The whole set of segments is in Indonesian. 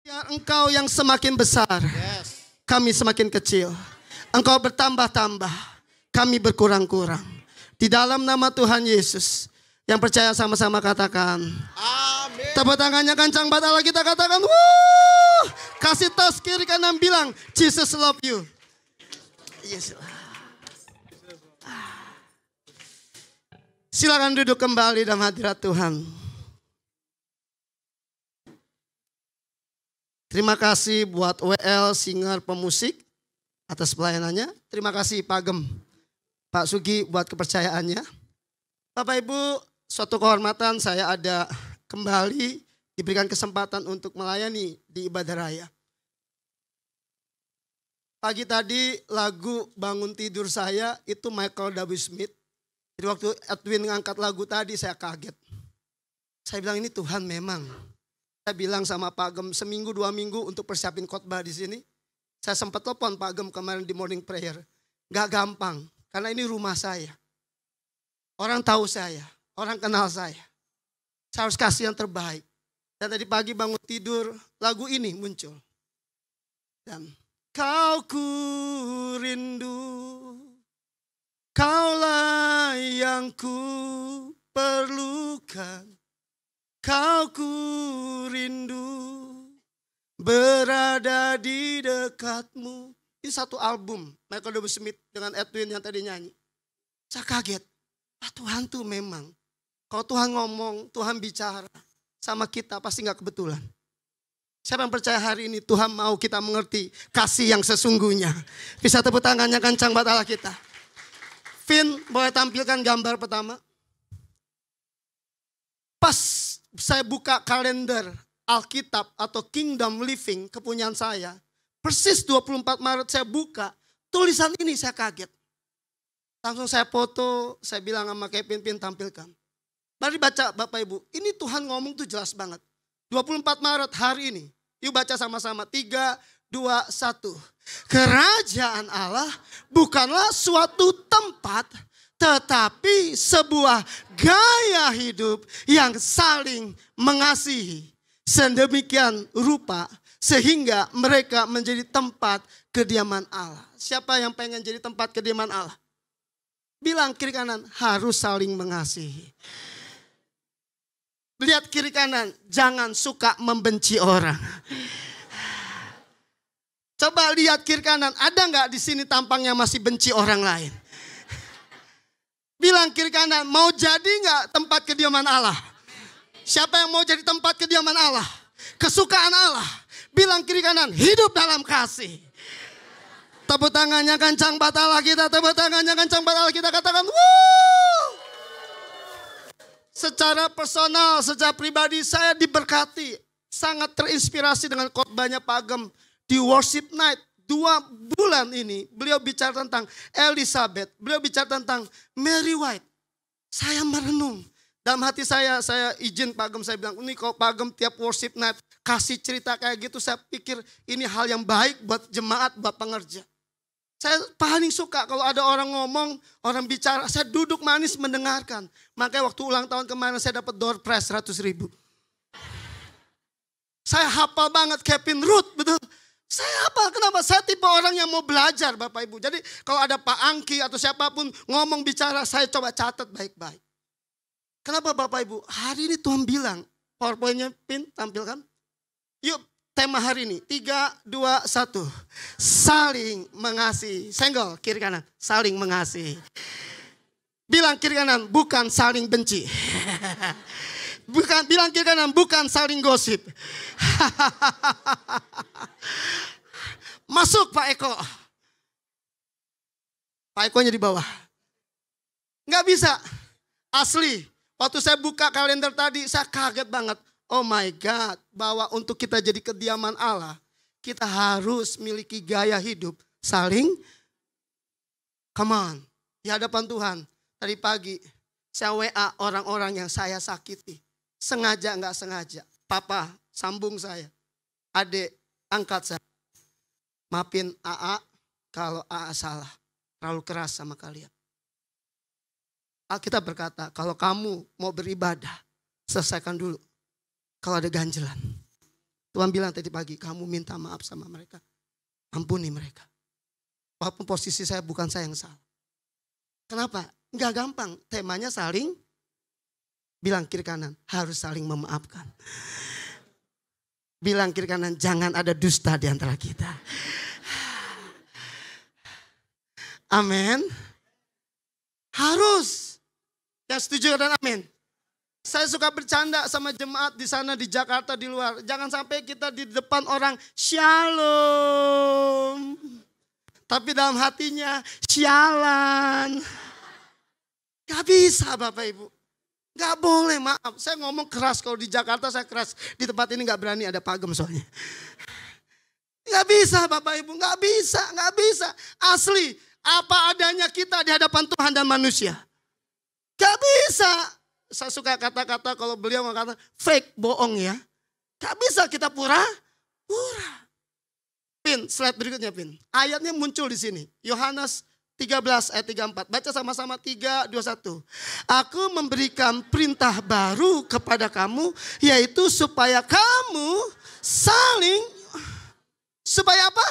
Biar engkau yang semakin besar, kami semakin kecil. Engkau bertambah-tambah, kami berkurang-kurang. Di dalam nama Tuhan Yesus, yang percaya sama-sama katakan. Amin. Tepuk tangannya kencang buat Allah, kita katakan. Wuh! Kasih tos kiri kanan bilang, Jesus love you. Yes. Silakan duduk kembali dalam hadirat Tuhan. Terima kasih buat WL singer pemusik atas pelayanannya. Terima kasih Pak Gem, Pak Sugi buat kepercayaannya. Bapak Ibu, suatu kehormatan saya ada kembali diberikan kesempatan untuk melayani di ibadah raya. Pagi tadi lagu Bangun Tidur saya itu Michael W. Smith. Jadi waktu Edwin ngangkat lagu tadi saya kaget. Saya bilang ini Tuhan memang. Saya bilang sama Pak Gem seminggu 2 minggu untuk persiapin khotbah di sini. Saya sempat telepon Pak Gem kemarin di morning prayer. Gak gampang karena ini rumah saya. Orang tahu saya, orang kenal saya. Saya harus kasih yang terbaik. Dan tadi pagi bangun tidur lagu ini muncul. Dan kau ku rindu. Kaulah yang ku perlukan, kau ku rindu, berada di dekatmu. Ini satu album Michael W. Smith dengan Edwin yang tadi nyanyi. Saya kaget, Tuhan tuh memang. Kalau Tuhan ngomong, Tuhan bicara sama kita pasti gak kebetulan. Siapa yang percaya hari ini Tuhan mau kita mengerti kasih yang sesungguhnya. Bisa tepuk tangannya kencang buat Allah kita. Vin, boleh tampilkan gambar pertama. Pas saya buka kalender Alkitab atau Kingdom Living kepunyaan saya. Persis 24 Maret saya buka. Tulisan ini saya kaget. Langsung saya foto, saya bilang sama Kevin, Pin tampilkan. Mari baca Bapak Ibu, ini Tuhan ngomong tuh jelas banget. 24 Maret hari ini. Yuk baca sama-sama. 3, 2, 1. Kerajaan Allah bukanlah suatu tempat, tetapi sebuah gaya hidup yang saling mengasihi. Sedemikian rupa sehingga mereka menjadi tempat kediaman Allah. Siapa yang pengen jadi tempat kediaman Allah? Bilang kiri kanan, harus saling mengasihi. Lihat kiri kanan, jangan suka membenci orang. Coba lihat kiri kanan, ada nggak di sini tampangnya masih benci orang lain? Bilang kiri kanan, mau jadi nggak tempat kediaman Allah? Siapa yang mau jadi tempat kediaman Allah? Kesukaan Allah. Bilang kiri kanan, hidup dalam kasih. Tepuk tangannya kencang buat Allah kita, tepuk tangannya kencang buat Allah kita, katakan wuh. Secara personal, secara pribadi saya diberkati. Sangat terinspirasi dengan khotbahnya Pak Gem. Di worship night 2 bulan ini beliau bicara tentang Elizabeth. Beliau bicara tentang Mary White. Saya merenung. Dalam hati saya izin Pak Gem, saya bilang ini kalau Pak Gem tiap worship night kasih cerita kayak gitu, saya pikir ini hal yang baik buat jemaat, buat pengerja. Saya paling suka kalau ada orang ngomong, orang bicara, saya duduk manis mendengarkan. Makanya waktu ulang tahun kemarin saya dapat door prize 100.000. Saya hafal banget Kevin Ruth, betul. Saya apa? Kenapa? Saya tipe orang yang mau belajar Bapak Ibu. Jadi kalau ada Pak Angki atau siapapun ngomong bicara, saya coba catat baik-baik. Kenapa Bapak Ibu? Hari ini Tuhan bilang, PowerPoint-nya Pin tampilkan. Yuk tema hari ini, 3, 2, 1. Saling mengasihi. Senggol kiri kanan, saling mengasihi. Bilang kiri kanan, bukan saling benci. Bukan, bilang kiri kanan, bukan saling gosip. Masuk Pak Eko. Pak Ekonya di bawah. Nggak bisa. Asli. Waktu saya buka kalender tadi, saya kaget banget. Oh my God. Bahwa untuk kita jadi kediaman Allah, kita harus miliki gaya hidup. Saling. Come on. Di hadapan Tuhan. Tadi pagi, saya WA orang-orang yang saya sakiti. Sengaja nggak sengaja. Papa sambung saya. Adik angkat saya. Maafin AA kalau AA salah. Terlalu keras sama kalian. Alkitab berkata kalau kamu mau beribadah selesaikan dulu. Kalau ada ganjelan. Tuhan bilang tadi pagi, kamu minta maaf sama mereka. Ampuni mereka. Walaupun posisi saya bukan saya yang salah. Kenapa? Enggak gampang. Temanya saling, bilang kiri kanan, harus saling memaafkan. Bilang kiri kanan, jangan ada dusta di antara kita. Amin. Harus. Yang setuju dan amin. Saya suka bercanda sama jemaat di sana di Jakarta di luar. Jangan sampai kita di depan orang shalom. Tapi dalam hatinya sialan. Gak bisa Bapak Ibu. Gak boleh, maaf. Saya ngomong keras, kalau di Jakarta saya keras. Di tempat ini gak berani, ada pagem soalnya. Gak bisa Bapak Ibu, gak bisa. Asli, apa adanya kita di hadapan Tuhan dan manusia. Gak bisa. Saya suka kata-kata kalau beliau mengatakan fake, bohong ya. Gak bisa kita pura-pura. Pin, slide berikutnya Pin. Ayatnya muncul di sini. Yohanes 13 ayat 34. Baca sama-sama 3, 2, 1. Aku memberikan perintah baru kepada kamu. Yaitu supaya kamu saling. Supaya apa?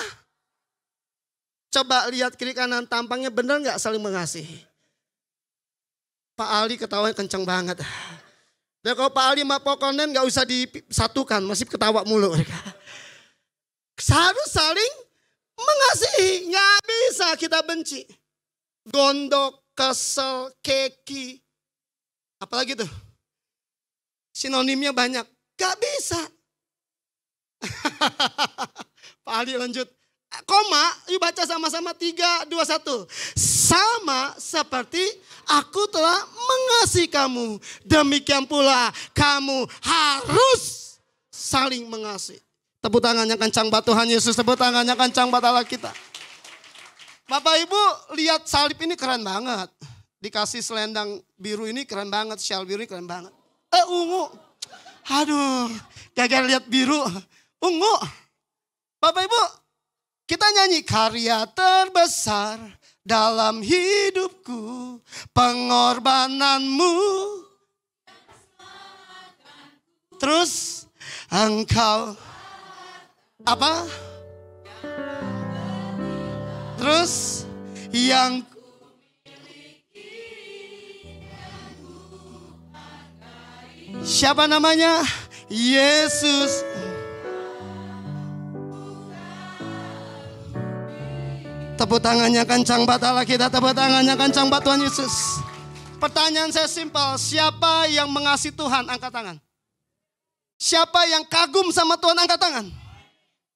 Coba lihat kiri kanan, tampangnya benar gak saling mengasihi? Pak Ali ketawanya kenceng banget. Dan kalau Pak Ali sama Pokonen gak usah disatukan. Masih ketawa mulu mereka. Harus saling mengasihi. Gak bisa kita benci. Gondok, kesel, keki. Apalagi tuh? Sinonimnya banyak. Gak bisa. Pak Ali lanjut. Koma, yuk baca sama-sama 3, 2, 1. Sama seperti aku telah mengasihi kamu. Demikian pula kamu harus saling mengasihi. Tepuk tangannya kencang buat Tuhan Yesus. Tepuk tangannya kencang buat Allah kita. Bapak Ibu lihat salib ini keren banget. Dikasih selendang biru ini keren banget. Syal biru ini keren banget. Ungu. Aduh, gagal lihat biru. Ungu. Bapak Ibu, kita nyanyi karya terbesar dalam hidupku. Pengorbananmu. Terus engkau. Apa? Terus yang siapa namanya? Yesus. Tepuk tangannya kencang buat Allah kita. Tepuk tangannya kencang buat Tuhan Yesus. Pertanyaan saya simpel. Siapa yang mengasihi Tuhan? Angkat tangan. Siapa yang kagum sama Tuhan? Angkat tangan.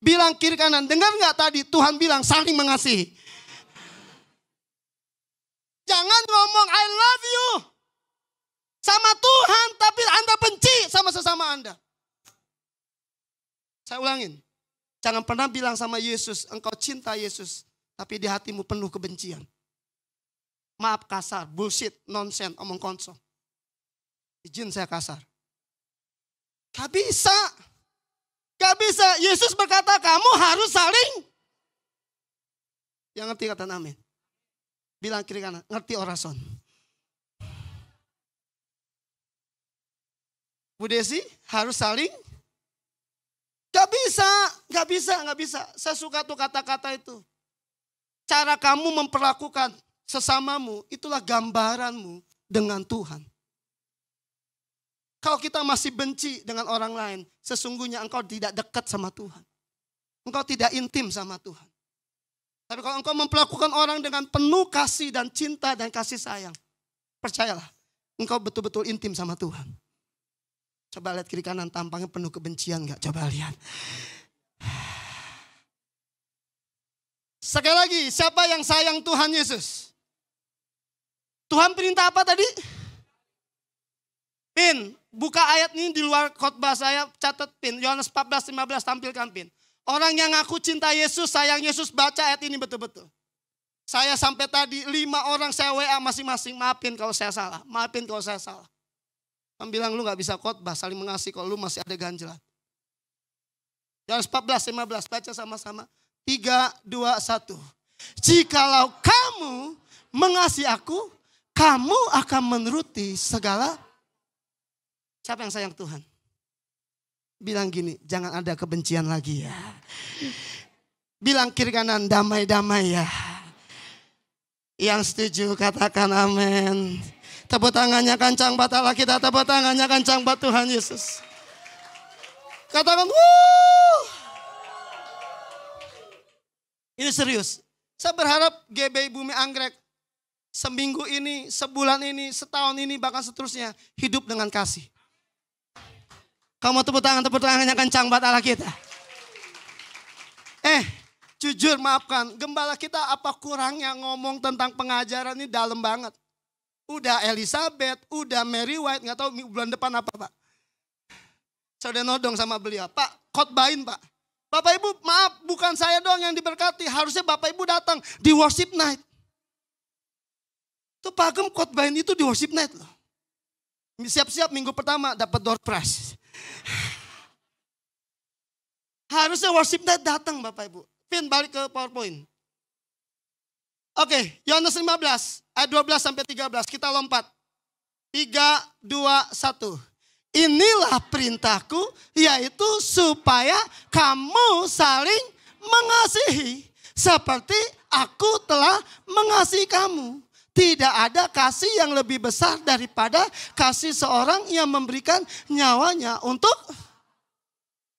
Bilang kiri kanan, dengar gak tadi Tuhan bilang saling mengasihi. Jangan ngomong I love you sama Tuhan tapi Anda benci sama sesama Anda. Saya ulangin. Jangan pernah bilang sama Yesus, engkau cinta Yesus tapi di hatimu penuh kebencian. Maaf kasar, bullshit, nonsense, omong kosong. Izin saya kasar. Gak bisa. Gak bisa. Yesus berkata kamu harus saling. Yang ngerti kata amin. Bilang kiri kanan. Ngerti orason. Bu Desi harus saling. Gak bisa. Gak bisa. Gak bisa. Saya suka tuh kata-kata itu. Cara kamu memperlakukan sesamamu. Itulah gambaranmu dengan Tuhan. Kalau kita masih benci dengan orang lain, sesungguhnya engkau tidak dekat sama Tuhan. Engkau tidak intim sama Tuhan. Tapi kalau engkau memperlakukan orang dengan penuh kasih dan cinta dan kasih sayang, percayalah, engkau betul-betul intim sama Tuhan. Coba lihat kiri kanan, tampangnya penuh kebencian gak? Coba lihat. Sekali lagi, siapa yang sayang Tuhan Yesus? Tuhan perintah apa tadi? Pin, buka ayat ini di luar khotbah saya, catat Pin. Yohanes 14, 15 tampilkan Pin. Orang yang ngaku cinta Yesus, sayang Yesus, baca ayat ini betul-betul. Saya sampai tadi 5 orang saya WA masing-masing. Maafin kalau saya salah, maafin kalau saya salah. Kamu bilang lu gak bisa khotbah, saling mengasihi kalau lu masih ada ganjelan. Yohanes 14, 15, baca sama-sama. 3, 2, 1. Jikalau kamu mengasihi aku, kamu akan menuruti segala. Siapa yang sayang Tuhan? bilang gini, jangan ada kebencian lagi ya. Bilang kiri kanan, damai-damai ya. Yang setuju katakan amin. Tepuk tangannya kencang buat Allah kita, tepuk tangannya kencang buat Tuhan Yesus. Katakan, wuh. Ini serius. Saya berharap GBI Bumi Anggrek seminggu ini, sebulan ini, setahun ini, bahkan seterusnya hidup dengan kasih. Kamu tepuk tangannya kencang buat Allah kita. Jujur maafkan, gembala kita apa kurangnya ngomong tentang pengajaran ini dalam banget. Udah Elizabeth, udah Mary White, gak tahu bulan depan apa Pak. Saya udah nodong sama beliau, Pak khotbahin Pak. Bapak Ibu maaf, bukan saya doang yang diberkati, harusnya Bapak Ibu datang di worship night. Tuh Pak Agam khotbahin itu di worship night loh. Siap-siap minggu pertama dapat door prize. Harusnya worship night datang Bapak Ibu. Pin balik ke PowerPoint. Oke, Yohanes 15 ayat 12 sampai 13 kita lompat. 3, 2, 1. Inilah perintahku, yaitu supaya kamu saling mengasihi seperti aku telah mengasihi kamu. Tidak ada kasih yang lebih besar daripada kasih seorang yang memberikan nyawanya untuk,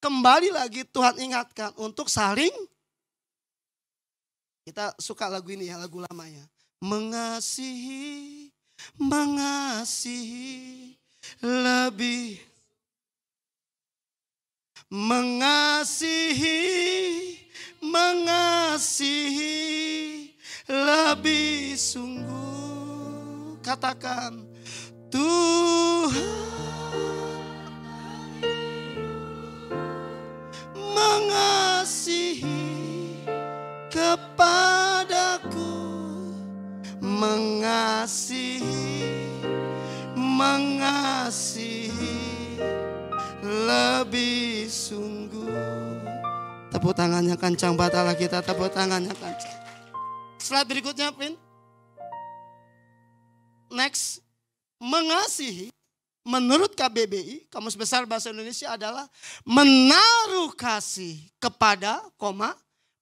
kembali lagi Tuhan ingatkan, untuk saling. Kita suka lagu ini ya, lagu lamanya. Mengasihi, mengasihi lebih. Mengasihi, mengasihi lebih sungguh. Katakan, Tuhan mengasihi kepadaku, mengasihi lebih sungguh. Tepuk tangannya kencang buat Allah kita, tepuk tangannya kencang. Slide berikutnya, Pin. Next, mengasihi menurut KBBI, Kamus Besar Bahasa Indonesia adalah menaruh kasih kepada,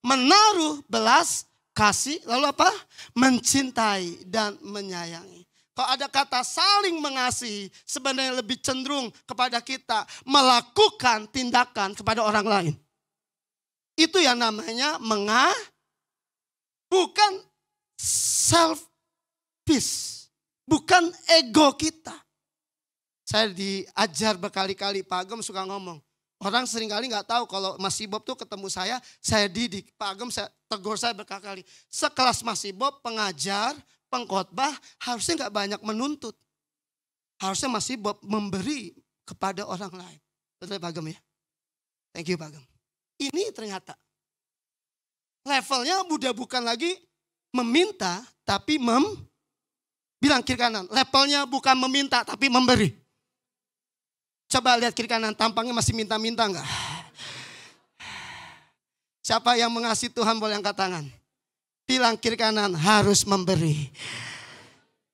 menaruh belas kasih, lalu apa? Mencintai dan menyayangi. Kalau ada kata saling mengasihi, sebenarnya lebih cenderung kepada kita melakukan tindakan kepada orang lain. Itu yang namanya bukan selfish, bukan ego kita. Saya diajar berkali-kali, Pak Agam suka ngomong. Orang seringkali gak tahu kalau Mas Ibob tuh ketemu saya didik. Pak Agam tegur saya berkali-kali. Sekelas Mas Ibob, pengajar, pengkhotbah, harusnya gak banyak menuntut. Harusnya Mas Ibob memberi kepada orang lain. Betul Pak Agam ya? Thank you Pak Agam. Ini ternyata levelnya udah bukan lagi meminta, tapi bilang kiri kanan. Levelnya bukan meminta, tapi memberi. Coba lihat kiri kanan, tampangnya masih minta-minta enggak? Siapa yang mengasihi Tuhan boleh angkat tangan. Bilang kiri kanan, harus memberi.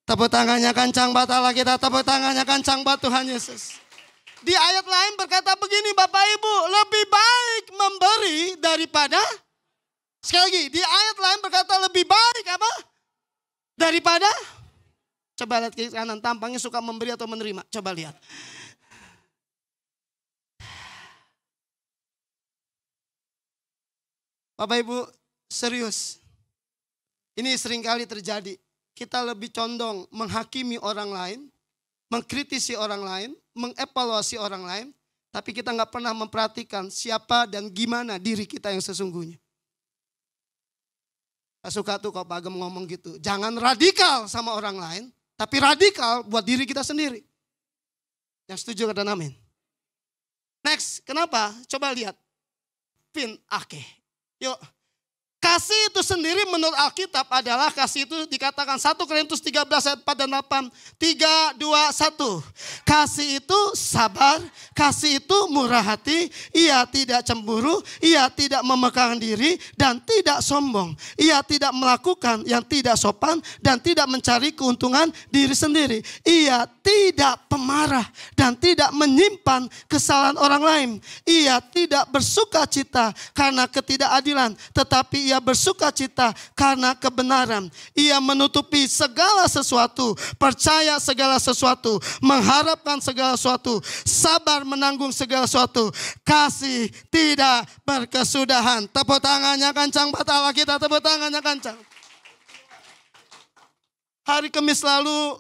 Tepuk tangannya kencang buat Allah kita, tepuk tangannya kencang buat Tuhan Yesus. Di ayat lain berkata begini Bapak Ibu, lebih baik memberi daripada, sekali lagi, di ayat lain berkata lebih baik apa? Daripada, coba lihat kiri kanan, tampangnya suka memberi atau menerima, coba lihat. Bapak Ibu serius, ini seringkali terjadi. Kita lebih condong menghakimi orang lain, mengkritisi orang lain, mengevaluasi orang lain. Tapi kita gak pernah memperhatikan siapa dan gimana diri kita yang sesungguhnya. Saya suka tuh kalau Pak Agam ngomong gitu. Jangan radikal sama orang lain, tapi radikal buat diri kita sendiri. Yang setuju kata amin. Next, kenapa? Coba lihat. Pin, Yuk, Kasih itu sendiri menurut Alkitab adalah, kasih itu dikatakan 1 Korintus 13 ayat 4 dan 8. 3, 2, 1. Kasih itu sabar, kasih itu murah hati, ia tidak cemburu, ia tidak memegahkan diri dan tidak sombong. Ia tidak melakukan yang tidak sopan dan tidak mencari keuntungan diri sendiri. Ia tidak pemarah dan tidak menyimpan kesalahan orang lain. Ia tidak bersuka cita karena ketidakadilan, tetapi ia bersuka cita karena kebenaran. Ia menutupi segala sesuatu, percaya segala sesuatu, mengharapkan segala sesuatu, sabar menanggung segala sesuatu. Kasih tidak berkesudahan. Tepuk tangannya kencang buat Allah kita, tepuk tangannya kencang. Hari Kamis lalu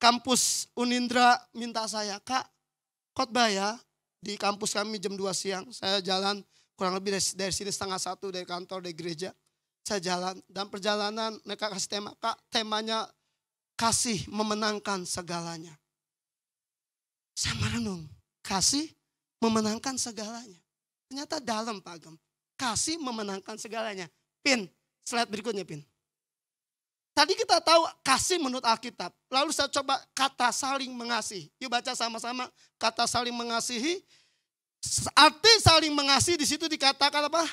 kampus Unindra minta saya, Kak, khotbah ya di kampus kami jam 2 siang. Saya jalan kurang lebih dari sini 12:30 dari kantor, dari gereja. Saya jalan dan perjalanan mereka kasih tema, Kak, temanya kasih memenangkan segalanya. Saya merenung, kasih memenangkan segalanya. Ternyata dalam Pak Agam, kasih memenangkan segalanya. Pin, slide berikutnya Pin. Tadi kita tahu kasih menurut Alkitab. Lalu saya coba kata saling mengasihi. Yuk baca sama-sama kata saling mengasihi. Arti saling mengasihi di situ dikatakan apa?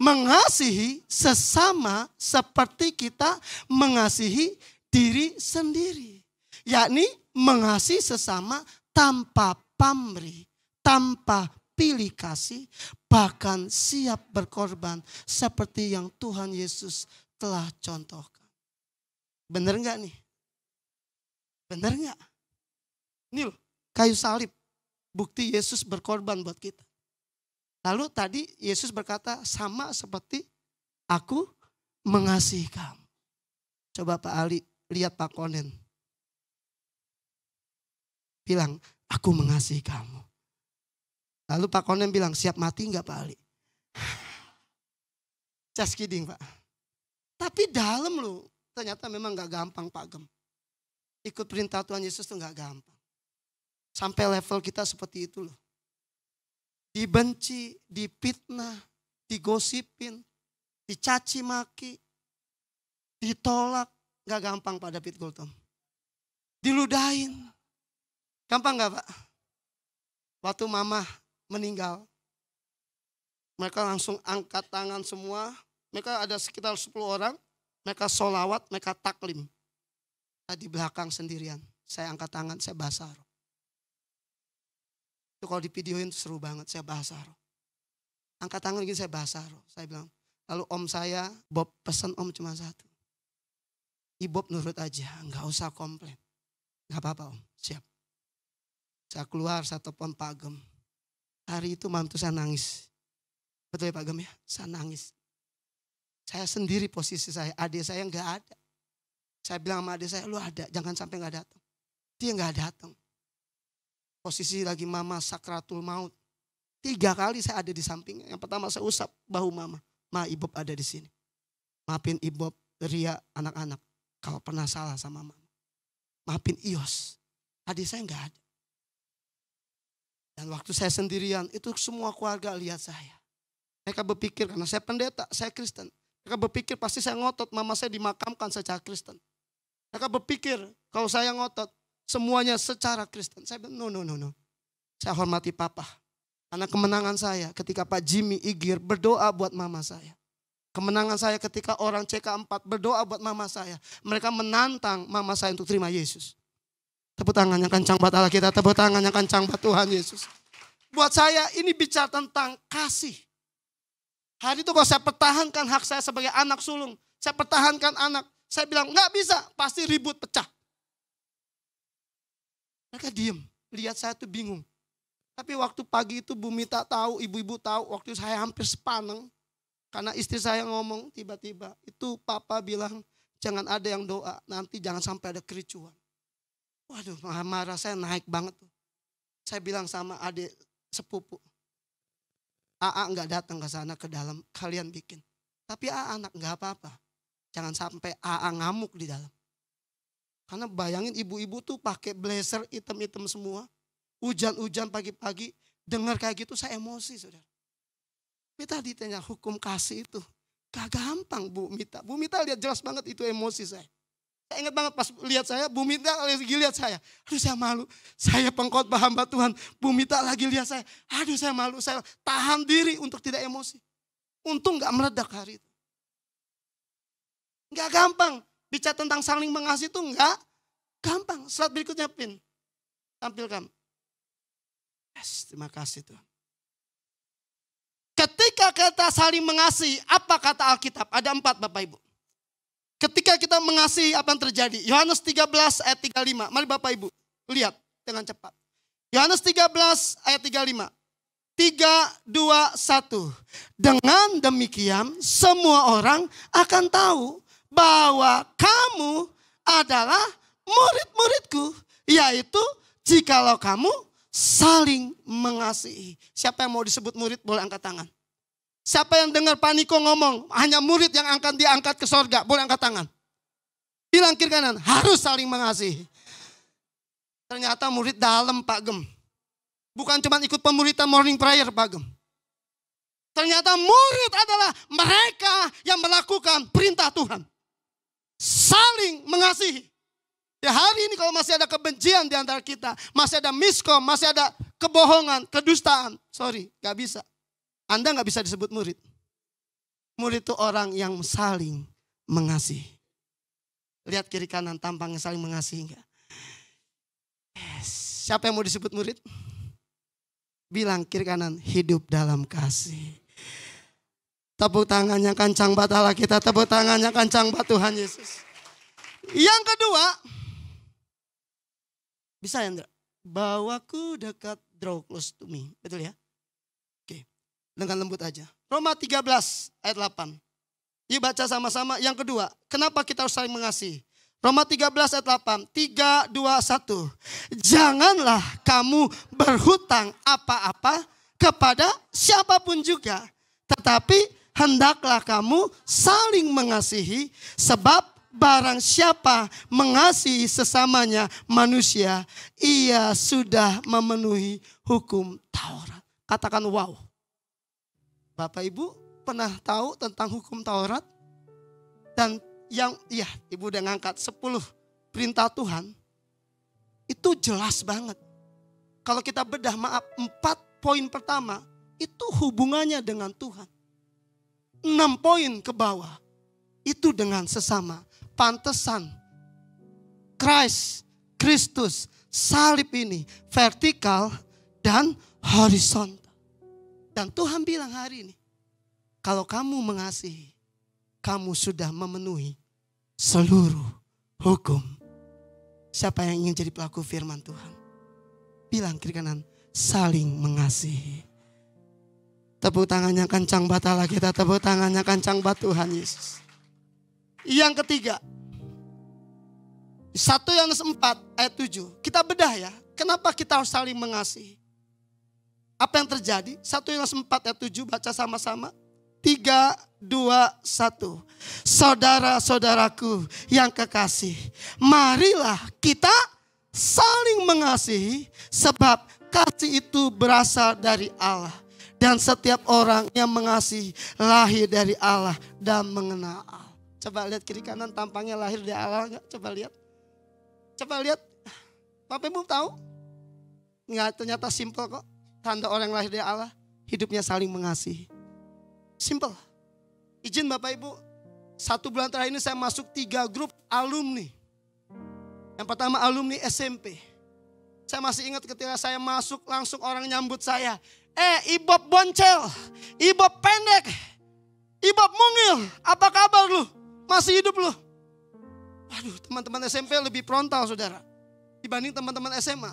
Mengasihi sesama seperti kita mengasihi diri sendiri. Yakni mengasihi sesama tanpa pamrih, tanpa pilih kasih, bahkan siap berkorban seperti yang Tuhan Yesus telah contohkan. Benar enggak nih? Benar enggak? Ini loh, kayu salib. Bukti Yesus berkorban buat kita. Lalu tadi Yesus berkata, sama seperti aku mengasihi kamu. Coba Pak Ali, lihat Pak Konen. Bilang, aku mengasihi kamu. Lalu Pak Konen bilang, siap mati enggak Pak Ali? Just kidding Pak. Tapi dalam loh, ternyata memang enggak gampang Pak Gem. Ikut perintah Tuhan Yesus itu enggak gampang. Sampai level kita seperti itu loh. Dibenci, dipitnah, digosipin, dicaci maki, ditolak. Gak gampang Pak David Gultom. Diludahin. Gampang gak Pak? Waktu mama meninggal, mereka langsung angkat tangan semua. Mereka ada sekitar 10 orang. Mereka sholawat, mereka taklim. Di belakang sendirian. Saya angkat tangan, saya bahasa roh. Itu kalau di videoin seru banget, saya bahasa roh. Angkat tangan gini saya bahasa roh. Saya bilang, lalu om saya, Bob pesan om cuma satu. Ibob nurut aja, nggak usah komplain. Nggak apa-apa om, siap. Saya keluar, saya telepon Pak Gem. Hari itu malam itu saya nangis. Betul ya Pak Gem ya? Saya nangis. Saya sendiri posisi saya, adik saya nggak ada. Saya bilang sama adik saya, lu ada, jangan sampai nggak datang. Dia nggak datang. Posisi lagi mama sakratul maut. 3 kali saya ada di sampingnya. Yang pertama saya usap bahu mama. Ma, Ibob ada di sini. Maafin Ibob, Ria, anak-anak. Kalau pernah salah sama mama. Maafin Ios. Adik saya nggak ada. Dan waktu saya sendirian, itu semua keluarga lihat saya. Mereka berpikir, karena saya pendeta, saya Kristen. Mereka berpikir pasti saya ngotot, mama saya dimakamkan secara Kristen. Mereka berpikir kalau saya ngotot, semuanya secara Kristen. Saya bilang, no. Saya hormati papa. Karena kemenangan saya ketika Pak Jimmy Igir berdoa buat mama saya. Kemenangan saya ketika orang CK4 berdoa buat mama saya. Mereka menantang mama saya untuk terima Yesus. Tepuk tangannya kencang buat Allah kita. Tepuk tangannya kencang buat Tuhan Yesus. Buat saya ini bicara tentang kasih. Hari itu kalau saya pertahankan hak saya sebagai anak sulung. Saya pertahankan anak. Saya bilang nggak bisa, pasti ribut pecah. Mereka diem, lihat saya tuh bingung. Tapi waktu pagi itu Bu Mita tahu, ibu-ibu tahu, waktu saya hampir sepaneng. Karena istri saya ngomong tiba-tiba, itu papa bilang jangan ada yang doa, nanti jangan sampai ada kericuan. Waduh, marah saya naik banget tuh. Saya bilang sama adik sepupu, AA nggak datang ke sana ke dalam, kalian bikin. Tapi AA anak nggak apa-apa, jangan sampai AA ngamuk di dalam. Karena bayangin ibu-ibu tuh pakai blazer hitam-hitam semua. Hujan-hujan pagi-pagi. Dengar kayak gitu saya emosi saudara. Tapi tadi tanya hukum kasih itu. Gak gampang Bu Mita. Bu Mita lihat jelas banget itu emosi saya. Saya ingat banget pas lihat saya, Bu Mita lagi lihat saya. Aduh saya malu, saya pengkhotbah hamba Tuhan. Bu Mita lagi lihat saya. Aduh saya malu, saya tahan diri untuk tidak emosi. Untung gak meledak hari itu. Gak gampang, bicara tentang saling mengasihi itu gak gampang. Slide berikutnya Pin, tampilkan. Yes, terima kasih Tuhan. Ketika kita saling mengasihi, apa kata Alkitab? Ada 4 Bapak Ibu. Ketika kita mengasihi, apa yang terjadi? Yohanes 13 ayat 35. Mari Bapak Ibu lihat dengan cepat. Yohanes 13 ayat 35. 3, 2, 1. Dengan demikian semua orang akan tahu bahwa kamu adalah murid-muridku. Yaitu jikalau kamu saling mengasihi. Siapa yang mau disebut murid boleh angkat tangan. Siapa yang dengar Pak Niko ngomong, hanya murid yang akan diangkat ke sorga, boleh angkat tangan. Bilang kiri kanan, harus saling mengasihi. Ternyata murid dalam Pak Gem. Bukan cuma ikut pemuritan morning prayer Pak Gem. Ternyata murid adalah mereka yang melakukan perintah Tuhan. Saling mengasihi. Ya hari ini kalau masih ada kebencian di antara kita, masih ada miskom, masih ada kebohongan, kedustaan. Sorry, gak bisa. Anda gak bisa disebut murid. Murid itu orang yang saling mengasihi. Lihat kiri kanan tampangnya saling mengasihi enggak? Yes. Siapa yang mau disebut murid? Bilang kiri kanan, hidup dalam kasih. Tepuk tangannya kencang buat Allah kita, tepuk tangannya kencang buat Tuhan Yesus. Yang kedua, bisa ya Andra? Bawaku dekat, draw close to me. Betul ya? Dengan lembut aja. Roma 13 ayat 8. Yuk baca sama-sama. Yang kedua, kenapa kita harus saling mengasihi? Roma 13 ayat 8. 3, 2, 1. Janganlah kamu berhutang apa-apa kepada siapapun juga. Tetapi hendaklah kamu saling mengasihi. Sebab barang siapa mengasihi sesamanya manusia, ia sudah memenuhi hukum Taurat. Katakan wow. Bapak Ibu pernah tahu tentang hukum Taurat? Dan yang Ibu udah ngangkat 10 perintah Tuhan. Itu jelas banget. Kalau kita bedah 4 poin pertama itu hubungannya dengan Tuhan. 6 poin ke bawah itu dengan sesama. Pantesan Kristus salib ini vertikal dan horizontal. Dan Tuhan bilang hari ini, kalau kamu mengasihi, kamu sudah memenuhi seluruh hukum. Siapa yang ingin jadi pelaku firman Tuhan? Bilang kiri kanan, saling mengasihi. Tepuk tangannya kencang buat Allah kita, tepuk tangannya kencang buat Tuhan Yesus. Yang ketiga, 1 Yohanes 4 ayat 7. Kita bedah ya, kenapa kita harus saling mengasihi? Apa yang terjadi? 1 Yohanes 4 ayat 7 baca sama-sama. 3, 2, 1. Saudara-saudaraku yang kekasih, marilah kita saling mengasihi sebab kasih itu berasal dari Allah. Dan setiap orang yang mengasihi lahir dari Allah dan mengenal Allah. Coba lihat kiri kanan tampangnya lahir dari Allah enggak? Coba lihat. Coba lihat. Bapak Ibu tahu? Enggak, ternyata simple kok. Tanda orang lahir dari Allah, hidupnya saling mengasihi. Simple. Izin Bapak Ibu, 1 bulan terakhir ini saya masuk 3 grup alumni. Yang pertama alumni SMP. Saya masih ingat ketika saya masuk langsung orang nyambut saya. Ibob boncel, Ibob pendek, Ibob mungil, apa kabar lu? Masih hidup lu? Aduh, teman-teman SMP lebih frontal saudara dibanding teman-teman SMA.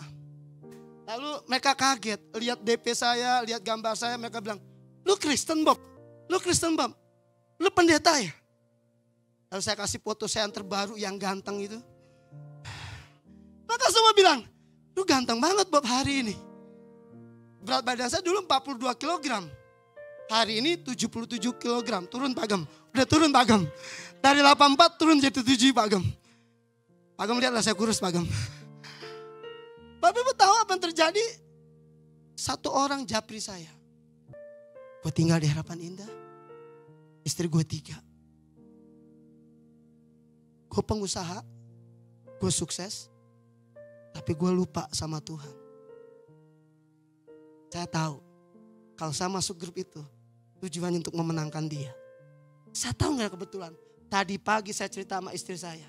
Lalu mereka kaget, lihat DP saya, lihat gambar saya, mereka bilang, lu Kristen Bob, lu Kristen Bob, lu pendeta ya? Lalu saya kasih foto saya yang terbaru, yang ganteng itu. Maka semua bilang, lu ganteng banget Bob hari ini. Berat badan saya dulu 42 kg. Hari ini 77 kg, turun Pak Gem. Udah turun Pak Gem. Dari 84 turun jadi 7 Pak Gem. Pak Gem lihatlah saya kurus Pak Gem. Bapak Ibu tahu apa yang terjadi? Satu orang japri saya. Gue tinggal di Harapan Indah. Istri gue 3. Gue pengusaha, gue sukses, tapi gue lupa sama Tuhan. Saya tahu kalau saya masuk grup itu tujuannya untuk memenangkan dia. Saya tahu gak kebetulan. Tadi pagi saya cerita sama istri saya.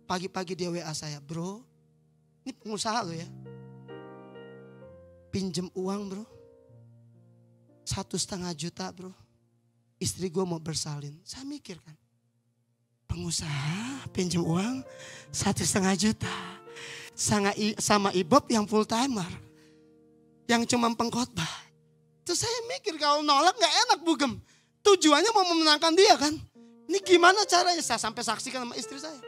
Pagi-pagi dia WA saya, bro, ini pengusaha lo ya. Pinjem uang bro, 1,5 juta bro. Istri gue mau bersalin. Saya mikir kan, pengusaha pinjem uang 1,5 juta. Sama Ibob yang full timer. Yang cuma pengkhotbah. Terus saya mikir kalau nolak gak enak Bugem. Tujuannya mau memenangkan dia kan. Ini gimana caranya? Saya sampai saksikan sama istri saya.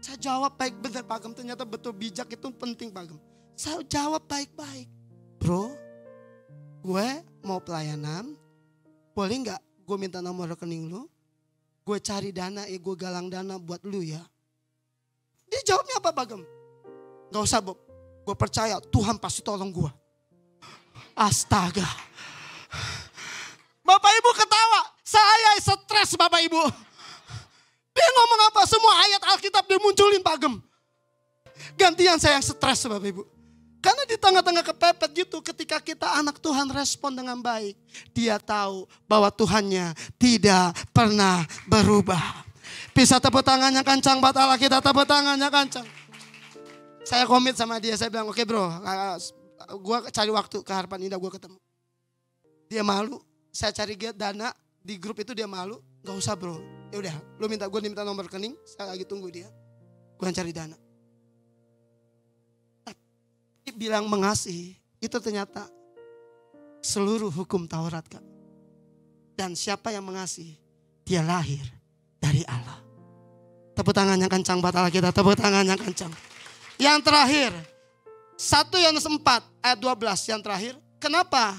Saya jawab baik benar Pak Gem. Ternyata betul bijak itu penting Pak Gem. Saya jawab baik-baik. Bro, gue mau pelayanan. Boleh gak gue minta nomor rekening lu? Gue cari dana, gue galang dana buat lu ya. Dia jawabnya apa Pak Gem? Gak usah Bob. Gue percaya Tuhan pasti tolong gue. Astaga. Bapak Ibu ketawa. Saya stres Bapak Ibu. Dia ngomong apa? Semua ayat Alkitab dia munculin Pak Gem. Gantian saya yang stres Bapak Ibu. Karena di tengah-tengah kepepet gitu ketika kita anak Tuhan respon dengan baik. Dia tahu bahwa Tuhannya tidak pernah berubah. Bisa tepuk tangannya kencang buat Allah kita, tepuk tangannya kencang. Saya komit sama dia, saya bilang oke bro. Gue cari waktu ke Harapan Indah gue ketemu. Dia malu, saya cari dana di grup itu dia malu. Gak usah bro, ya udah, gue minta nomor rekening, saya lagi tunggu dia. Gue cari dana. Tapi bilang mengasihi, itu ternyata seluruh hukum Taurat kan. Dan siapa yang mengasihi, dia lahir dari Allah. Tepuk tangannya kencang buat Allah kita, tepuk tangannya kencang. Yang terakhir, 1 Yohanes 4 ayat 12 yang terakhir. Kenapa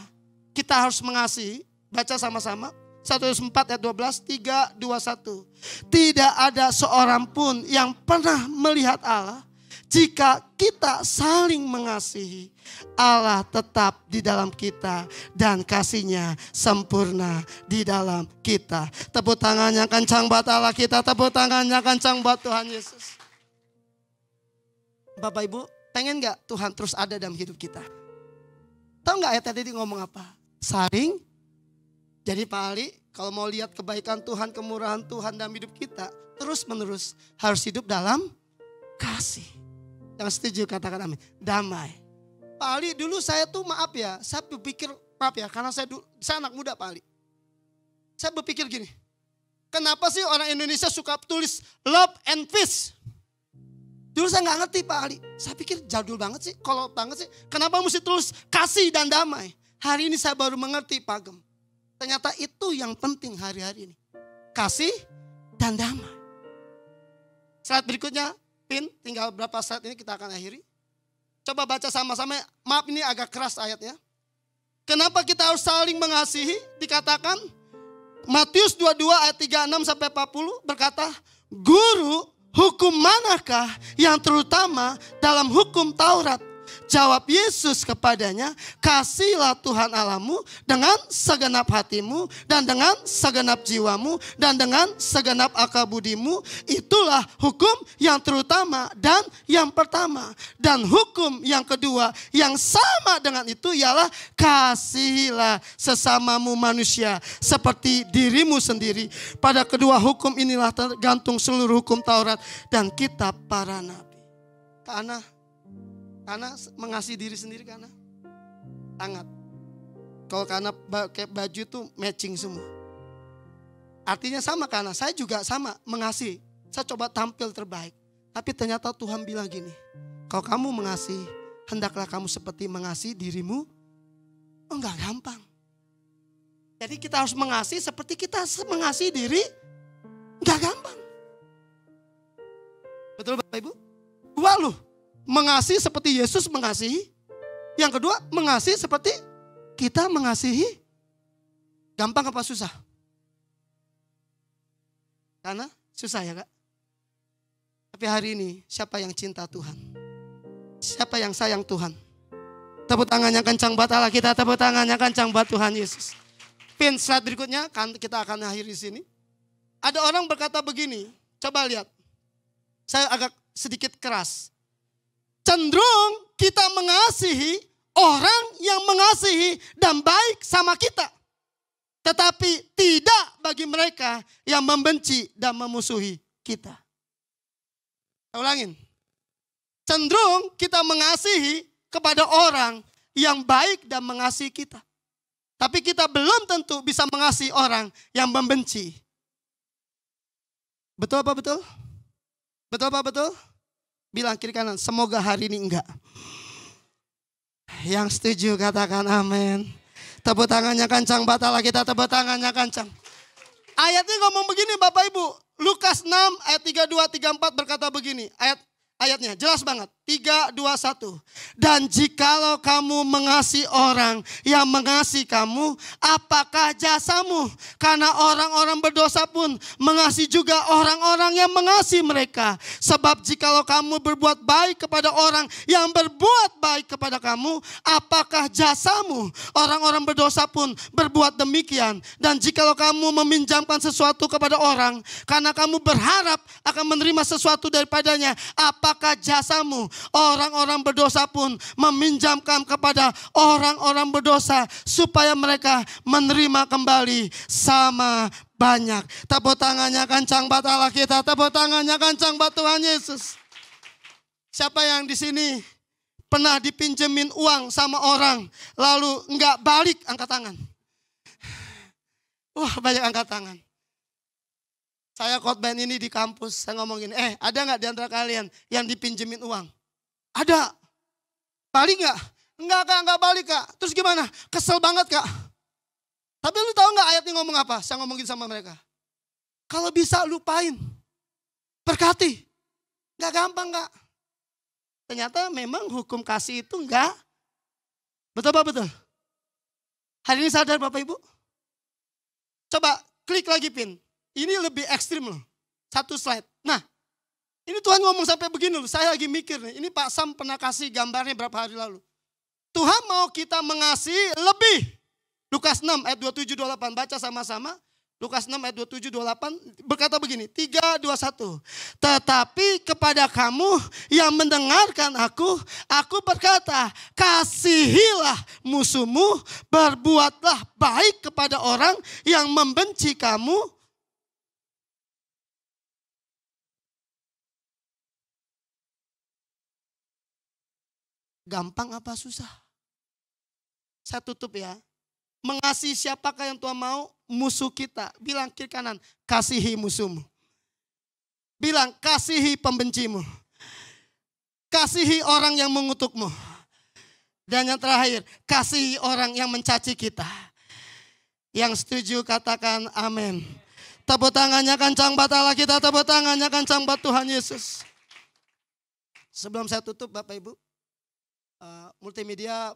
kita harus mengasihi? Baca sama-sama. 1 Yohanes 4 ayat 12, 3, 2, 1. Tidak ada seorang pun yang pernah melihat Allah. Jika kita saling mengasihi, Allah tetap di dalam kita dan kasih-Nya sempurna di dalam kita. Tepuk tangannya kencang buat Allah kita, tepuk tangannya kencang buat Tuhan Yesus. Bapak Ibu, pengen gak Tuhan terus ada dalam hidup kita? Tahu gak ayat tadi ngomong apa? Saling. Jadi Pak Ali, kalau mau lihat kebaikan Tuhan, kemurahan Tuhan dalam hidup kita, terus menerus harus hidup dalam kasih. Yang setuju katakan amin. Damai. Pak Ali, dulu saya tuh maaf ya, saya berpikir, maaf ya, karena saya anak muda Pak Ali. Saya berpikir gini, kenapa sih orang Indonesia suka tulis love and peace? Dulu saya gak ngerti Pak Ali. Saya pikir jadul banget sih, kolot banget sih. Kenapa mesti tulis kasih dan damai? Hari ini saya baru mengerti Pak Gem. Ternyata itu yang penting hari-hari ini. Kasih dan damai. Slide berikutnya, tinggal berapa slide ini kita akan akhiri. Coba baca sama-sama, maaf ini agak keras ayatnya. Kenapa kita harus saling mengasihi? Dikatakan Matius 22 ayat 36 sampai 40 berkata, Guru, hukum manakah yang terutama dalam hukum Taurat? Jawab Yesus kepadanya, kasihlah Tuhan Allahmu dengan segenap hatimu dan dengan segenap jiwamu dan dengan segenap akal budimu. Itulah hukum yang terutama dan yang pertama. Dan hukum yang kedua yang sama dengan itu ialah kasihilah sesamamu manusia seperti dirimu sendiri. Pada kedua hukum inilah tergantung seluruh hukum Taurat dan kitab para nabi. Karena mengasihi diri sendiri karena sangat. Kalau karena kayak baju itu matching semua. Artinya sama karena saya juga sama mengasihi. Saya coba tampil terbaik. Tapi ternyata Tuhan bilang gini. Kalau kamu mengasihi, hendaklah kamu seperti mengasihi dirimu. Oh enggak gampang. Jadi kita harus mengasihi seperti kita mengasihi diri. Enggak gampang. Betul Bapak Ibu? Dua loh. Mengasihi seperti Yesus mengasihi. Yang kedua, mengasihi seperti kita mengasihi. Gampang apa susah? Karena susah ya Kak. Tapi hari ini siapa yang cinta Tuhan? Siapa yang sayang Tuhan? Tepuk tangannya kencang buat Allah kita, tepuk tangannya kencang buat Tuhan Yesus. Slide berikutnya, kita akan akhiri di sini. Ada orang berkata begini, coba lihat. Saya agak sedikit keras. Cenderung kita mengasihi orang yang mengasihi dan baik sama kita. Tetapi tidak bagi mereka yang membenci dan memusuhi kita. Saya ulangin. Cenderung kita mengasihi kepada orang yang baik dan mengasihi kita. Tapi kita belum tentu bisa mengasihi orang yang membenci. Betul apa betul? Betul apa betul? Bilang kiri kanan, semoga hari ini enggak. Yang setuju katakan amin. Tepuk tangannya kencang, batalah kita tepuk tangannya kencang. Ayatnya ngomong begini Bapak Ibu. Lukas 6 ayat 32, 34 berkata begini. Ayatnya jelas banget. 3, 2, 1. Dan jikalau kamu mengasihi orang yang mengasihi kamu, apakah jasamu? Karena orang-orang berdosa pun mengasihi juga orang-orang yang mengasihi mereka. Sebab jikalau kamu berbuat baik kepada orang yang berbuat baik kepada kamu, apakah jasamu? Orang-orang berdosa pun berbuat demikian. Dan jikalau kamu meminjamkan sesuatu kepada orang, karena kamu berharap akan menerima sesuatu daripadanya, apakah jasamu? Orang-orang berdosa pun meminjamkan kepada orang-orang berdosa supaya mereka menerima kembali sama banyak. Tepuk tangannya kencang buat Allah kita, tepuk tangannya kencang buat Tuhan Yesus. Siapa yang di sini pernah dipinjemin uang sama orang lalu enggak balik, angkat tangan. Wah, banyak angkat tangan. Saya khotbah ini di kampus, saya ngomongin, ada nggak di antara kalian yang dipinjemin uang? Ada. Balik nggak? Enggak kak, enggak balik kak. Terus gimana? Kesel banget kak. Tapi lu tahu nggak ayatnya ngomong apa? Saya ngomongin sama mereka. Kalau bisa lupain. Berkati. Nggak gampang kak. Ternyata memang hukum kasih itu enggak. Betul apa betul? Hari ini sadar Bapak Ibu? Coba klik lagi pin. Ini lebih ekstrim loh. Satu slide. Nah, ini Tuhan ngomong sampai begini loh. Saya lagi mikir nih. Ini Pak Sam pernah kasih gambarnya berapa hari lalu. Tuhan mau kita mengasihi lebih. Lukas 6 ayat 27-28. Baca sama-sama. Lukas 6 ayat 27-28 berkata begini. 3, 2, 1. Tetapi kepada kamu yang mendengarkan aku berkata, kasihilah musuhmu, berbuatlah baik kepada orang yang membenci kamu. Gampang apa susah? Saya tutup ya. Mengasihi siapakah yang Tuhan mau? Musuh kita. Bilang kiri kanan, kasihi musuhmu. Bilang kasihi pembencimu. Kasihi orang yang mengutukmu. Dan yang terakhir, kasihi orang yang mencaci kita. Yang setuju katakan amin. Tepuk tangannya kencang buat Allah kita, tepuk tangannya kencang buat Tuhan Yesus. Sebelum saya tutup Bapak Ibu. Multimedia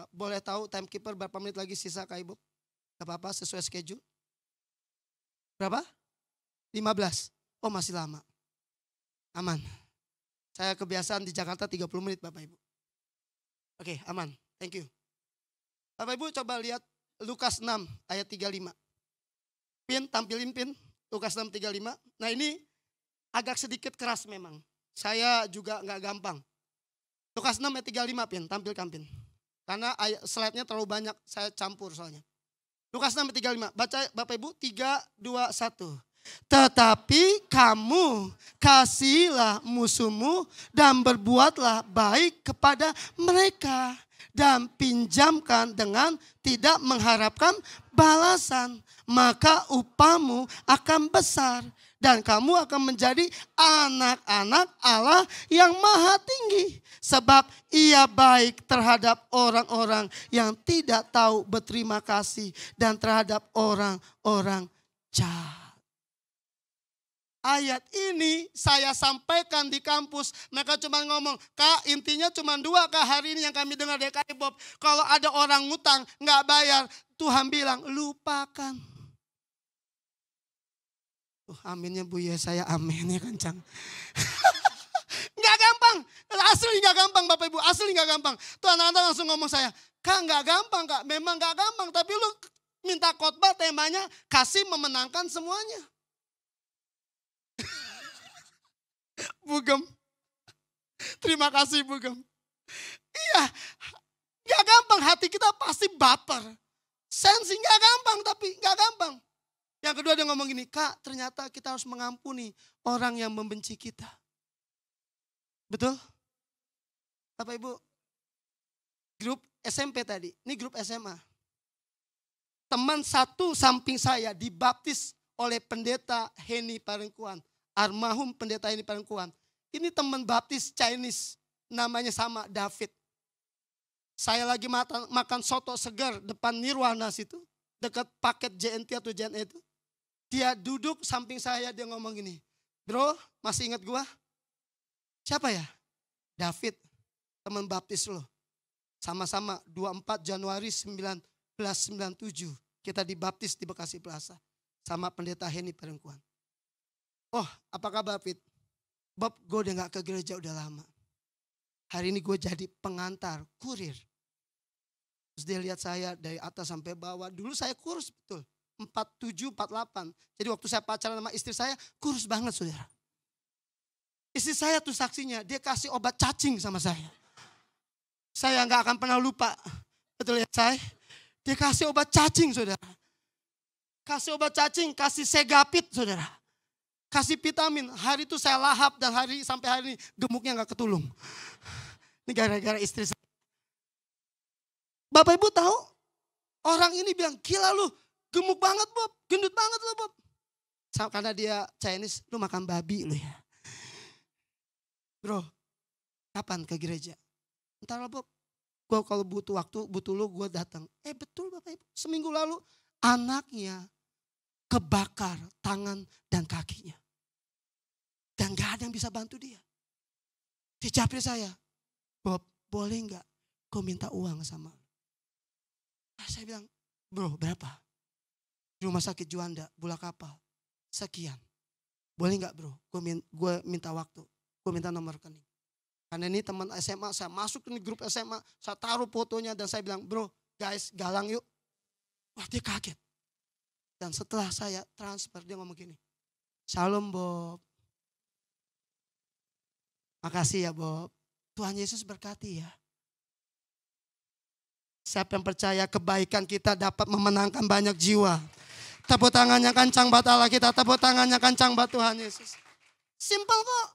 boleh tahu timekeeper berapa menit lagi sisa Kak Ibu? Gak apa-apa sesuai schedule. Berapa? 15. Oh masih lama. Aman. Saya kebiasaan di Jakarta 30 menit Bapak Ibu. Oke aman. Thank you. Bapak Ibu coba lihat Lukas 6 ayat 35. Pin, tampilin pin. Lukas 6, 35. Nah ini agak sedikit keras memang. Saya juga gak gampang. Lukas 6 ayat 35 pin, tampilkan pin. Karena slide-nya terlalu banyak, saya campur soalnya. Lukas 6 ayat 35, baca Bapak Ibu 3, 2, 1. Tetapi kamu kasihilah musuhmu dan berbuatlah baik kepada mereka. Dan pinjamkan dengan tidak mengharapkan balasan. Maka upahmu akan besar. Dan kamu akan menjadi anak-anak Allah yang maha tinggi. Sebab ia baik terhadap orang-orang yang tidak tahu berterima kasih. Dan terhadap orang-orang jahat. Ayat ini saya sampaikan di kampus. Mereka cuma ngomong, Kak intinya cuma 2 Kak hari ini yang kami dengar dari Kak Bob. Kalau ada orang ngutang gak bayar. Tuhan bilang lupakan. Aminnya Bu ya saya amin ya kencang. Gak gampang. Asli gak gampang Bapak Ibu. Asli gak gampang. Tuh anak-anak langsung ngomong saya. Kak gak gampang Kak. Memang gak gampang. Tapi lu minta khotbah temanya kasih memenangkan semuanya. Bugem. Terima kasih Bugem. Iya, gak gampang, hati kita pasti baper. Sensing gak gampang, tapi gak gampang. Yang kedua dia ngomong gini, Kak ternyata kita harus mengampuni orang yang membenci kita. Betul? Bapak Ibu, grup SMP tadi, ini grup SMA. Teman satu samping saya dibaptis oleh pendeta Heni Parengkuan. Almarhum pendeta Heni Parengkuan. Ini teman baptis Chinese, namanya sama David. Saya lagi makan soto segar depan Nirwana situ, dekat paket JNT atau JNE itu. Dia duduk samping saya, dia ngomong gini, bro masih ingat gua? Siapa ya? David, teman baptis lo. Sama-sama 24 Januari 1997 kita dibaptis di Bekasi Plaza sama pendeta Heni Parengkuan. Oh, apa kabar Fit? Bob, gue udah gak ke gereja udah lama. Hari ini gue jadi pengantar, kurir. Terus dia lihat saya dari atas sampai bawah. Dulu saya kurus betul, 47, 48. Jadi waktu saya pacaran sama istri saya, kurus banget saudara. Istri saya tuh saksinya, dia kasih obat cacing sama saya. Saya gak akan pernah lupa. Betul ya saya? Dia kasih obat cacing saudara. Kasih obat cacing, kasih segapit saudara. Kasih vitamin, hari itu saya lahap dan sampai hari ini gemuknya gak ketulung. Ini gara-gara istri saya. Bapak Ibu tahu, orang ini bilang, gila lu gemuk banget Bob, gendut banget lu Bob. Karena dia Chinese, lu makan babi lu ya. Bro, kapan ke gereja? Entar lah Bob, gue kalau butuh waktu, butuh lu gue datang. Betul Bapak Ibu, seminggu lalu anaknya kebakar tangan dan kakinya. Dan gak ada yang bisa bantu dia. Dia japri saya, Bob boleh gak gue minta uang sama lu? Nah, saya bilang, bro berapa? Di rumah sakit Juanda, Bulak Kapal, sekian. Boleh gak bro, gue minta waktu, gue minta nomor rekening. Karena ini teman SMA, saya masuk ke grup SMA, saya taruh fotonya dan saya bilang, bro guys galang yuk. Wah dia kaget. Dan setelah saya transfer dia ngomong gini, Shalom Bob. Makasih ya Bob. Tuhan Yesus berkati ya. Siapa yang percaya kebaikan kita dapat memenangkan banyak jiwa. Tepuk tangannya kencang buat Allah kita. Tepuk tangannya kencang buat Tuhan Yesus. Simpel kok.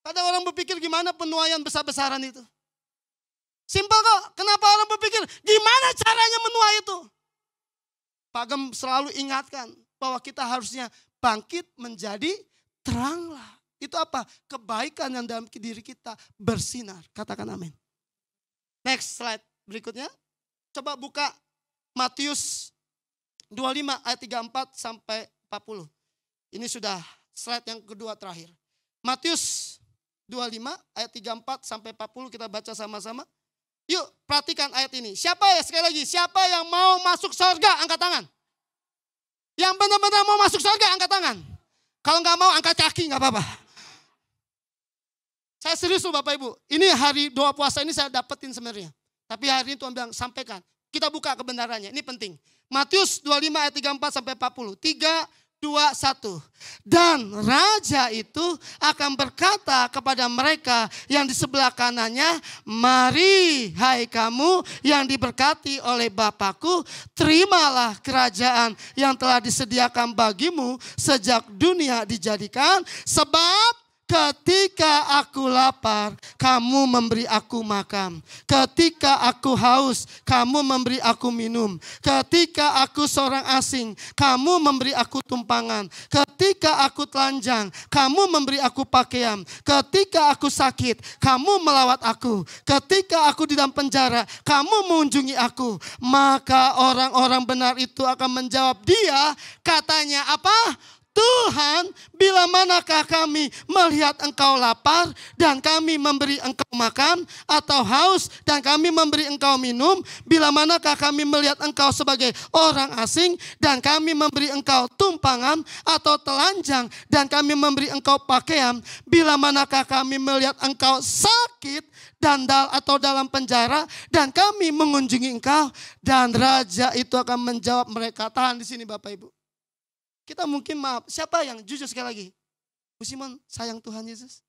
Kadang orang berpikir gimana penuaian besar-besaran itu. Simpel kok. Kenapa orang berpikir gimana caranya menuai itu. Pak Gem selalu ingatkan bahwa kita harusnya bangkit menjadi teranglah. Itu apa? Kebaikan yang dalam diri kita bersinar. Katakan amin. Next slide berikutnya. Coba buka Matius 25 ayat 34 sampai 40. Ini sudah slide yang kedua terakhir. Matius 25 ayat 34 sampai 40 kita baca sama-sama. Yuk perhatikan ayat ini. Siapa ya sekali lagi, siapa yang mau masuk surga angkat tangan. Yang benar-benar mau masuk surga angkat tangan. Kalau nggak mau angkat kaki nggak apa-apa. Saya serius loh Bapak Ibu. Ini hari doa puasa ini saya dapetin sebenarnya. Tapi hari ini Tuhan bilang sampaikan. Kita buka kebenarannya. Ini penting. Matius 25 ayat 34 sampai 40. 3, 2, 1. Dan raja itu akan berkata kepada mereka yang di sebelah kanannya, mari hai kamu yang diberkati oleh Bapakku, terimalah kerajaan yang telah disediakan bagimu sejak dunia dijadikan, sebab ketika aku lapar, kamu memberi aku makan. Ketika aku haus, kamu memberi aku minum. Ketika aku seorang asing, kamu memberi aku tumpangan. Ketika aku telanjang, kamu memberi aku pakaian. Ketika aku sakit, kamu melawat aku. Ketika aku di dalam penjara, kamu mengunjungi aku. Maka orang-orang benar itu akan menjawab dia, katanya apa? Tuhan, bila manakah kami melihat engkau lapar dan kami memberi engkau makan, atau haus dan kami memberi engkau minum? Bila manakah kami melihat engkau sebagai orang asing dan kami memberi engkau tumpangan, atau telanjang dan kami memberi engkau pakaian? Bila manakah kami melihat engkau sakit dan atau dalam penjara dan kami mengunjungi engkau? Dan raja itu akan menjawab mereka. Tahan di sini Bapak Ibu. Kita mungkin maaf, siapa yang jujur sekali lagi? Bu Simon sayang Tuhan Yesus?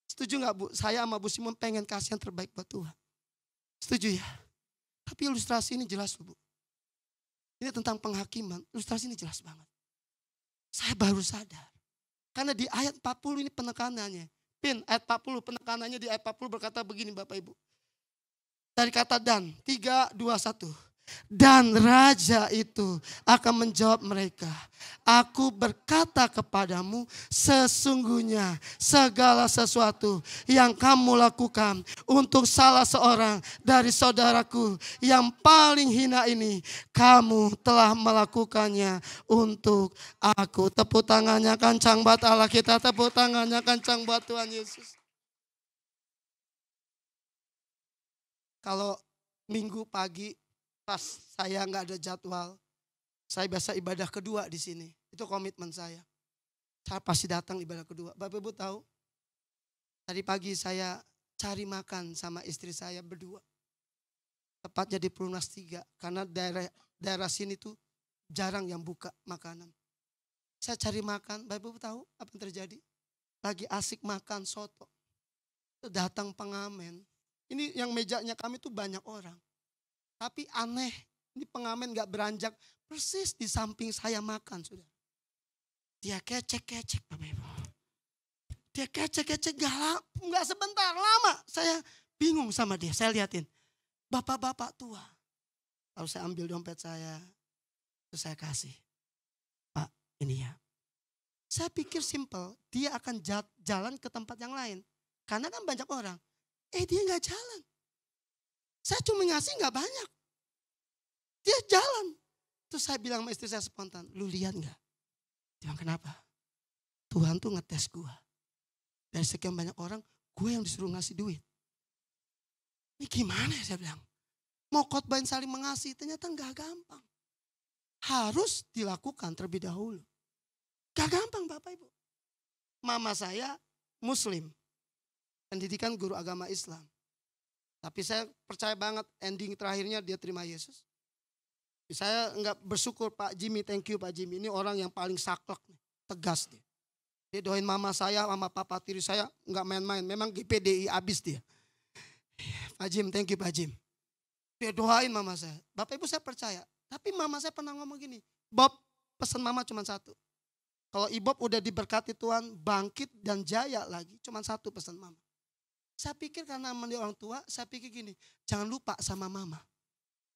Setuju gak Bu? Saya sama Bu Simon pengen kasih yang terbaik buat Tuhan. Setuju ya? Tapi ilustrasi ini jelas Bu. Ini tentang penghakiman. Ilustrasi ini jelas banget. Saya baru sadar. Karena di ayat 40 ini penekanannya. Ayat 40 penekanannya di ayat 40 berkata begini Bapak Ibu. Dari kata dan. 3, 2, 1. Dan raja itu akan menjawab mereka. Aku berkata kepadamu, sesungguhnya segala sesuatu yang kamu lakukan untuk salah seorang dari saudaraku yang paling hina ini, kamu telah melakukannya untuk aku. Tepuk tangannya kencang buat Allah kita, tepuk tangannya kencang buat Tuhan Yesus. Kalau minggu pagi pas saya nggak ada jadwal, saya biasa ibadah kedua di sini. Itu komitmen saya. Saya pasti datang ibadah kedua. Bapak Ibu tahu, tadi pagi saya cari makan sama istri saya berdua. Tepatnya di Perumnas 3, karena daerah sini tuh jarang yang buka makanan. Saya cari makan, Bapak Ibu tahu apa yang terjadi? Lagi asik makan soto. Datang pengamen. Ini yang mejanya kami tuh banyak orang. Tapi aneh, ini pengamen gak beranjak persis di samping saya makan, saudara. Dia kecek-kecek, Bapak Ibu. Dia kecek-kecek gak sebentar, lama. Saya bingung sama dia, saya liatin. Bapak-bapak tua. Lalu saya ambil dompet saya, terus saya kasih. Pak, ini ya. Saya pikir simple, dia akan jalan ke tempat yang lain. Karena kan banyak orang. Dia gak jalan. Saya cuma ngasih gak banyak. Dia jalan. Terus saya bilang sama istri saya spontan, lu lihat gak? Dia bilang kenapa? Tuhan tuh ngetes gue. Dari sekian banyak orang, gue yang disuruh ngasih duit. Ini gimana ya saya bilang. Mau khotbahin saling mengasihi, ternyata gak gampang. Harus dilakukan terlebih dahulu. Gak gampang Bapak Ibu. Mama saya Muslim. Pendidikan guru agama Islam. Tapi saya percaya banget ending terakhirnya dia terima Yesus. Saya enggak bersyukur Pak Jimmy, thank you Pak Jimmy. Ini orang yang paling saklek, tegas dia. Dia doain mama saya sama papa tiri saya enggak main-main. Memang GPDI abis dia. Pak Jim, thank you Pak Jim. Dia doain mama saya. Bapak Ibu saya percaya. Tapi mama saya pernah ngomong gini. Bob, pesan mama cuma satu. Kalau Ibob udah diberkati Tuhan, bangkit dan jaya lagi. Cuma satu pesan mama. Saya pikir karena menjadi orang tua, saya pikir gini, jangan lupa sama mama.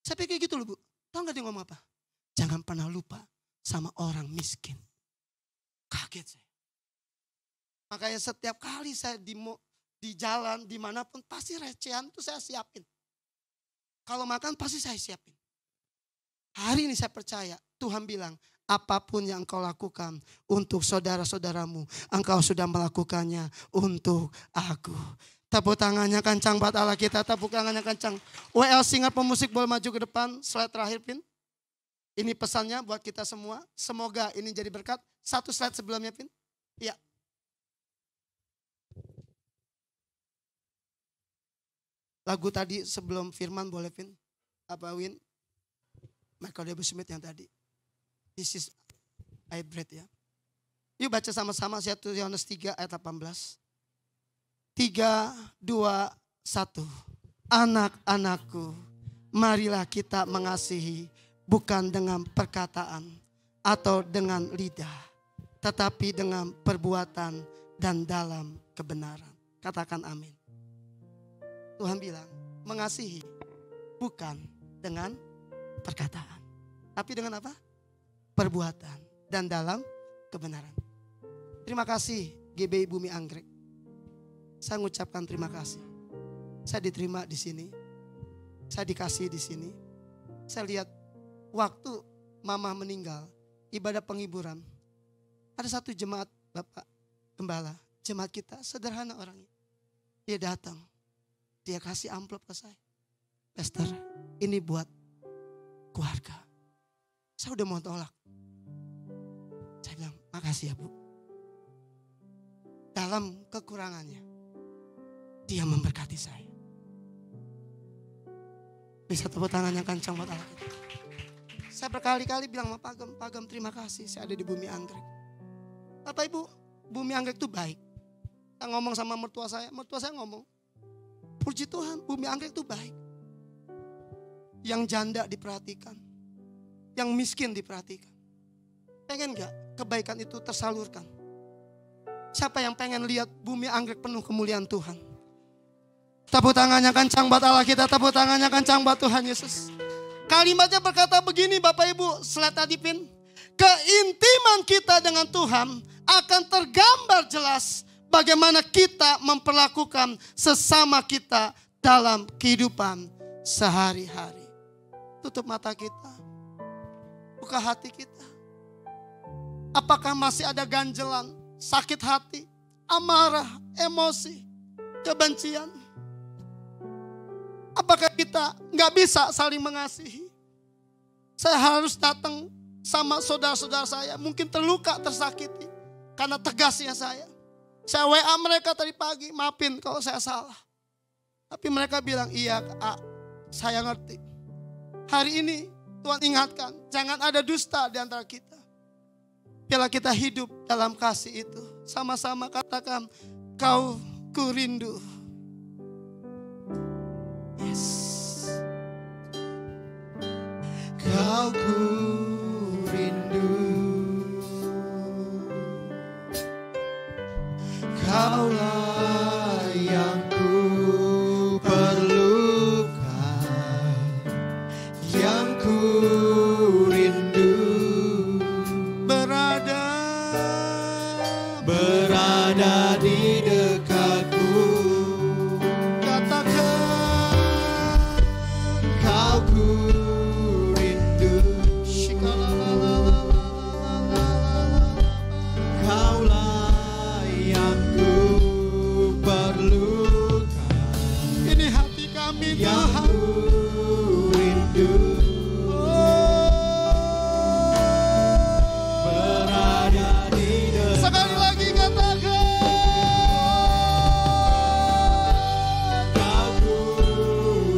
Saya pikir gitu loh Bu. Tahu gak dia ngomong apa? Jangan pernah lupa sama orang miskin. Kaget saya. Makanya setiap kali saya di jalan, dimanapun, pasti recehan itu saya siapin. Kalau makan pasti saya siapin. Hari ini saya percaya, Tuhan bilang, apapun yang engkau lakukan untuk saudara-saudaramu, engkau sudah melakukannya untuk aku. Tepuk tangannya kencang buat Allah kita, tepuk tangannya kencang. WL Singer pemusik boleh maju ke depan, slide terakhir Pin. Ini pesannya buat kita semua, semoga ini jadi berkat. Satu slide sebelumnya Pin. Iya. Lagu tadi sebelum firman boleh Pin. Apa Win? Michael W. Smith yang tadi. This is I bread ya. Yuk baca sama-sama 1 Yohanes 3 ayat 18. 3, 2, 1. Anak-anakku, marilah kita mengasihi bukan dengan perkataan atau dengan lidah, tetapi dengan perbuatan dan dalam kebenaran. Katakan amin. Tuhan bilang mengasihi bukan dengan perkataan, tapi dengan apa? Perbuatan dan dalam kebenaran. Terima kasih GBI Bumi Anggrek. Saya mengucapkan terima kasih. Saya diterima di sini. Saya dikasih di sini. Saya lihat waktu mama meninggal, ibadah penghiburan. Ada satu jemaat Bapak Gembala, jemaat kita sederhana orangnya. Dia datang, dia kasih amplop ke saya. Pastor, ini buat keluarga. Saya udah mau tolak. Saya bilang, makasih ya Bu. Dalam kekurangannya, dia memberkati saya. Bisa tepuk tangan yang kencang buat Allah. Saya berkali-kali bilang sama Pak Gem terima kasih saya ada di Bumi Anggrek. Bapak Ibu, Bumi Anggrek itu baik. Saya ngomong sama mertua saya ngomong, puji Tuhan, bumi anggrek itu baik. Yang janda diperhatikan, yang miskin diperhatikan. Pengen gak kebaikan itu tersalurkan? Siapa yang pengen lihat bumi anggrek penuh kemuliaan Tuhan? Tepuk tangannya kencang buat Allah kita, tepuk tangannya kencang buat Tuhan Yesus. Kalimatnya berkata begini Bapak Ibu, slide tadi pin. Keintiman kita dengan Tuhan akan tergambar jelas bagaimana kita memperlakukan sesama kita dalam kehidupan sehari-hari. Tutup mata kita, buka hati kita. Apakah masih ada ganjelan, sakit hati, amarah, emosi, kebencian? Apakah kita gak bisa saling mengasihi? Saya harus datang sama saudara-saudara saya, mungkin terluka, tersakiti karena tegasnya saya. Saya WA mereka tadi pagi, maafin kalau saya salah. Tapi mereka bilang, iya saya ngerti. Hari ini Tuhan ingatkan, jangan ada dusta di antara kita. Biarlah kita hidup dalam kasih itu. Sama-sama katakan, kau ku rindu. Yes. Kau ku rindu. Kaulah yang ku perlukan, yang ku rindu. Berada di dekatku. Katakan kau ku rindu. Kaulah yang ku perlukan. Ini hati kami Tuhan, ku rindu. Berada di dekatku. Sekali lagi katakan kau ku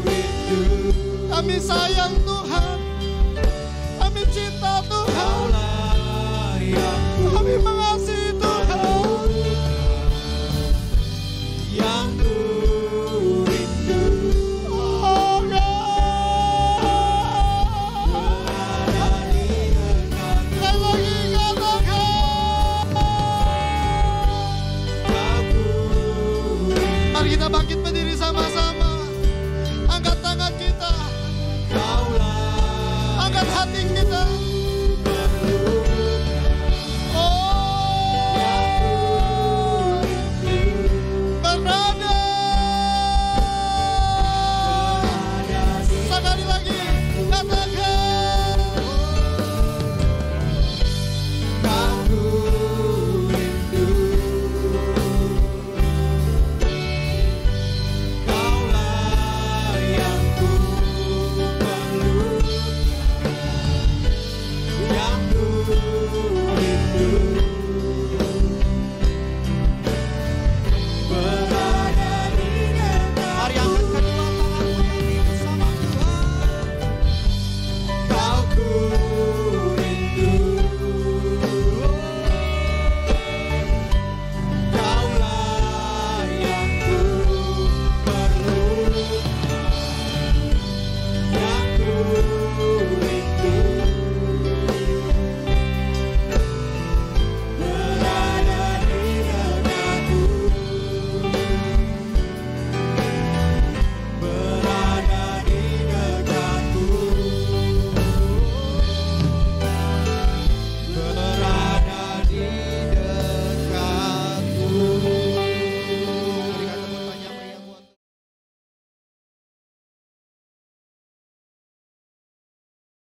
rindu. Kami sayang Tuhan, kami cinta Tuhan, kami mengasihi